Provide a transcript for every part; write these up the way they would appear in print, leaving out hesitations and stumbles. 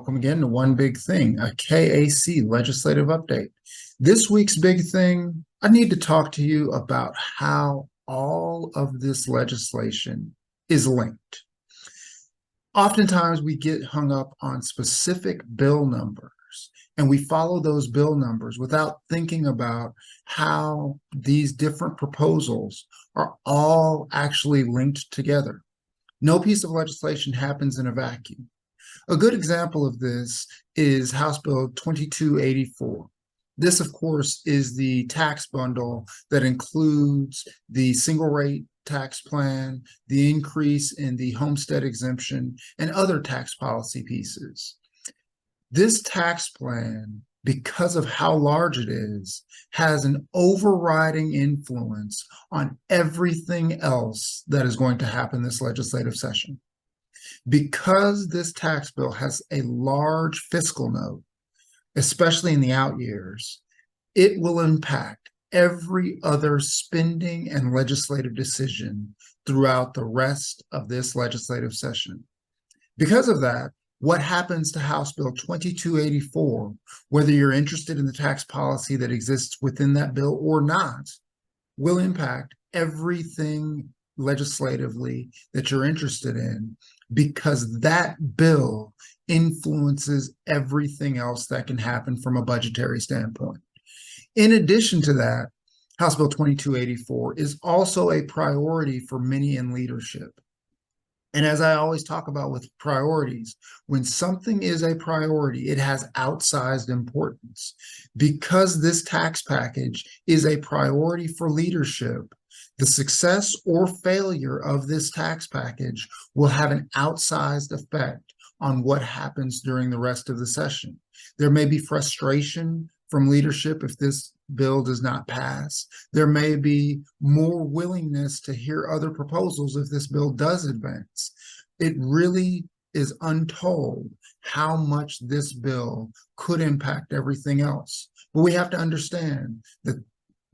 Welcome again to One Big Thing, a KAC legislative update. This week's big thing, I need to talk to you about how all of this legislation is linked. Oftentimes we get hung up on specific bill numbers and we follow those bill numbers without thinking about how these different proposals are all actually linked together. No piece of legislation happens in a vacuum. A good example of this is House Bill 2284. This, of course, is the tax bundle that includes the single rate tax plan, the increase in the homestead exemption, and other tax policy pieces. This tax plan, because of how large it is, has an overriding influence on everything else that is going to happen this legislative session. Because this tax bill has a large fiscal note, especially in the out years, it will impact every other spending and legislative decision throughout the rest of this legislative session. Because of that, what happens to House Bill 2284, whether you're interested in the tax policy that exists within that bill or not, will impact everything legislatively that you're interested in, because that bill influences everything else that can happen from a budgetary standpoint. In addition to that, House Bill 2284 is also a priority for many in leadership. And as I always talk about with priorities, when something is a priority, it has outsized importance. Because this tax package is a priority for leadership, the success or failure of this tax package will have an outsized effect on what happens during the rest of the session. There may be frustration from leadership if this bill does not pass. There may be more willingness to hear other proposals if this bill does advance. It really is untold how much this bill could impact everything else. But we have to understand that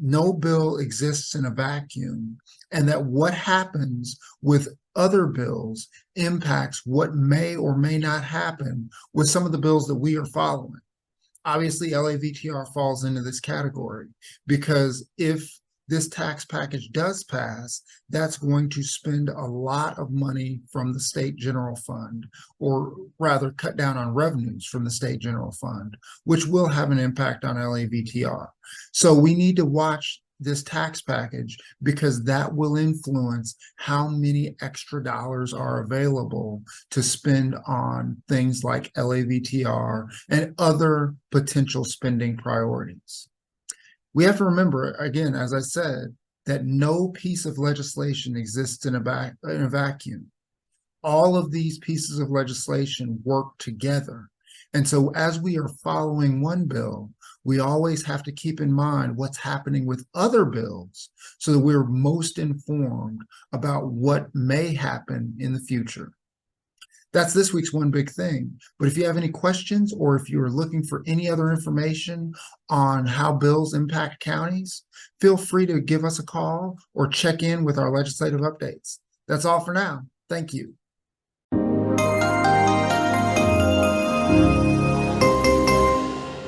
no bill exists in a vacuum, and that what happens with other bills impacts what may or may not happen with some of the bills that we are following. Obviously, LAVTR falls into this category, because if this tax package does pass, that's going to spend a lot of money from the state general fund, or rather cut down on revenues from the state general fund, which will have an impact on LAVTR. So we need to watch this tax package, because that will influence how many extra dollars are available to spend on things like LAVTR and other potential spending priorities. We have to remember, again, as I said, that no piece of legislation exists in a vacuum. All of these pieces of legislation work together. And so as we are following one bill, we always have to keep in mind what's happening with other bills, so that we're most informed about what may happen in the future. That's this week's One Big Thing. But if you have any questions, or if you are looking for any other information on how bills impact counties, feel free to give us a call or check in with our legislative updates. That's all for now. Thank you.